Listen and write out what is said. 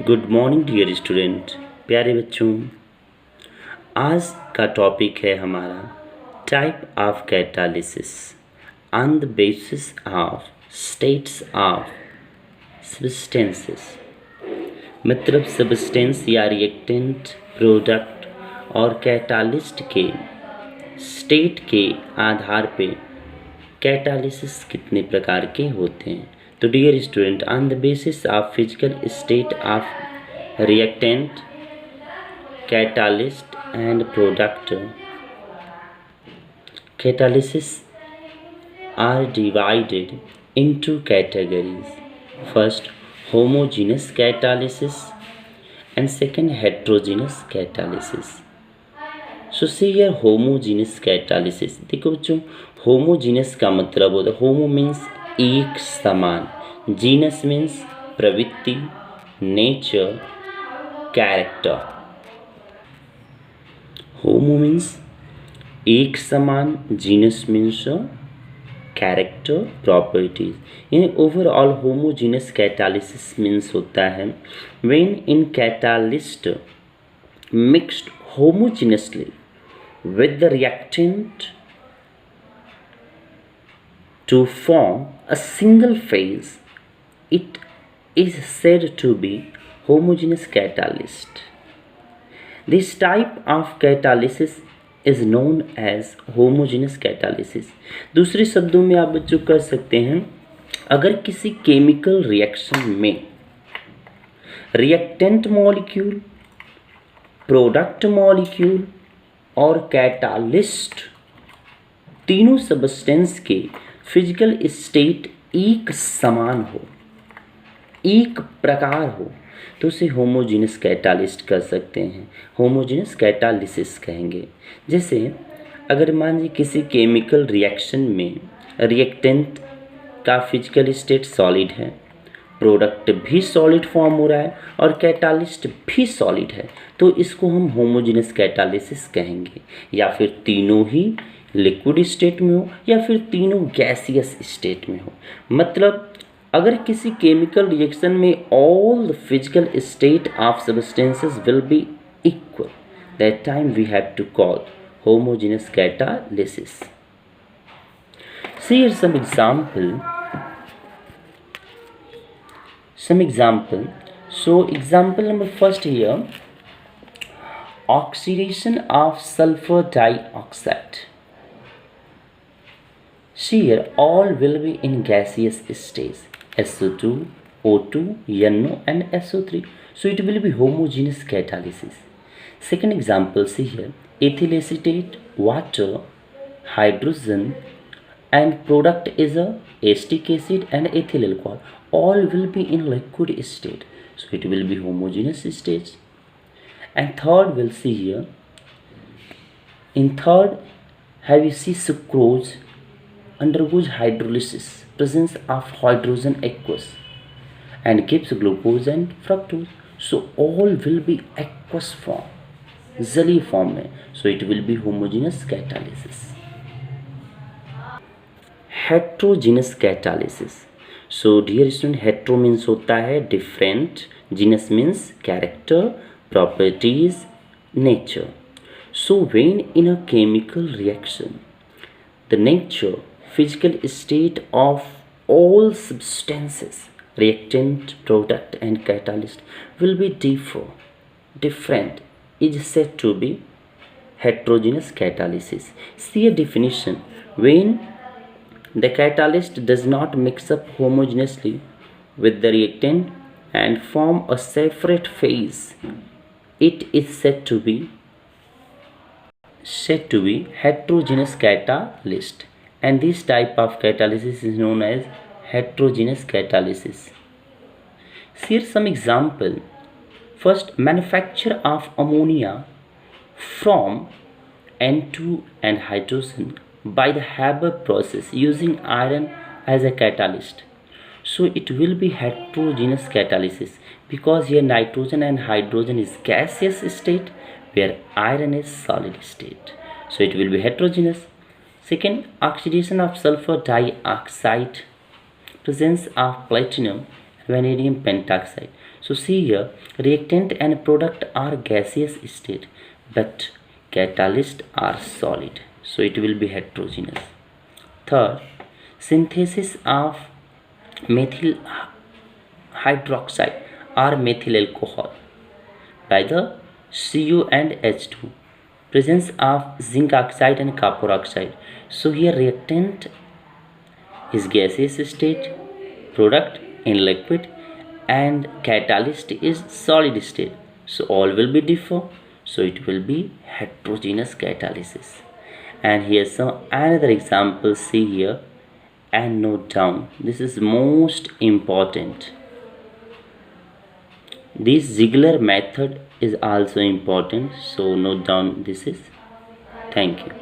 Good morning dear student, प्यारे बच्चों। आज का टॉपिक है हमारा type of catalysis on the basis of states of substances. मतलब सब्सटेंस या रिएक्टेंट, प्रोडक्ट और कैटालिस्ट के स्टेट के आधार पे कैटालिसिस कितने प्रकार के होते हैं। तो dear student, on the basis of physical state of reactant, catalyst and product, catalysis are divided into categories. First, homogeneous catalysis and second, heterogeneous catalysis. सो सी यार होमोजीनियस कैटालिसिस। देखो बच्चों, होमोजीनियस का मतलब होता है होमो मीन्स एक समान, जीनस मीन्स प्रवृत्ति, नेचर, कैरेक्टर। होमो मीन्स एक समान, जीनस मीन्स कैरेक्टर, प्रॉपर्टीज। यानी ओवरऑल होमोजीनियस कैटालिसिस मीन्स होता है when in catalyst mixed homogeneously with the reactant to form a single phase, it is said to be homogeneous catalyst. This type of catalysis is known as homogeneous catalysis. दूसरे शब्दों में आप बच्चों कह सकते हैं, अगर किसी केमिकल रिएक्शन में रिएक्टेंट मॉलिक्यूल, प्रोडक्ट मॉलिक्यूल और कैटालिस्ट तीनों सब्सटेंस के फिजिकल स्टेट एक समान हो, एक प्रकार हो, तो उसे होमोजीनियस कैटालिस्ट कर सकते हैं, होमोजीनियस कैटालिसिस कहेंगे। जैसे अगर मान लीजिए किसी केमिकल रिएक्शन में रिएक्टेंट का फिजिकल स्टेट सॉलिड है, प्रोडक्ट भी सॉलिड फॉर्म हो रहा है और कैटालिस्ट भी सॉलिड है, तो इसको हम होमोजेनियस कैटालिसिस कहेंगे। या फिर तीनों ही लिक्विड स्टेट में हो या फिर तीनों गैसियस स्टेट में हो। मतलब अगर किसी केमिकल रिएक्शन में all the physical state of substances will be equal, that time we have to call homogeneous catalysis. See here some example. So example number first here, oxidation of sulfur dioxide. See here all will be in gaseous stage, SO2, O2, NO and SO3. So it will be homogeneous catalysis. Second example, see here, ethyl acetate, water, hydrogen and product is a acetic acid and ethyl alcohol, all will be in liquid state, so it will be homogeneous stage. And third, we'll see here, in third, have you see sucrose undergoes hydrolysis, presence of hydrogen aqueous and gives glucose and fructose, so all will be aqueous form, जलीय form में, so it will be homogeneous catalysis. Heterogeneous catalysis. So dear student, hetero means होता है different, genus means character, properties, nature. So when in a chemical reaction the nature, physical state of all substances, reactant, product and catalyst will be different, is said to be heterogeneous catalysis. See a definition, when the catalyst does not mix up homogeneously with the reactant and form a separate phase, it is said to be heterogeneous catalyst, and this type of catalysis is known as heterogeneous catalysis. Here some example. First, manufacture of ammonia from N2 and hydrogen by the Haber process using iron as a catalyst. So it will be heterogeneous catalysis because here nitrogen and hydrogen is gaseous state where iron is solid state. So it will be heterogeneous. Second, oxidation of sulfur dioxide, presence of platinum, vanadium pentoxide. So see here, reactant and product are gaseous state, but catalyst are solid. So it will be heterogeneous. Third, synthesis of methyl hydroxide or methyl alcohol by the Cu and H2. Presence of zinc oxide and copper oxide. So here reactant is gaseous state, product in liquid, and catalyst is solid state. So all will be differ. So it will be heterogeneous catalysis. And here's some another example. See here and note down. This is most important. This Ziegler method is also important. So note down this is. Thank you.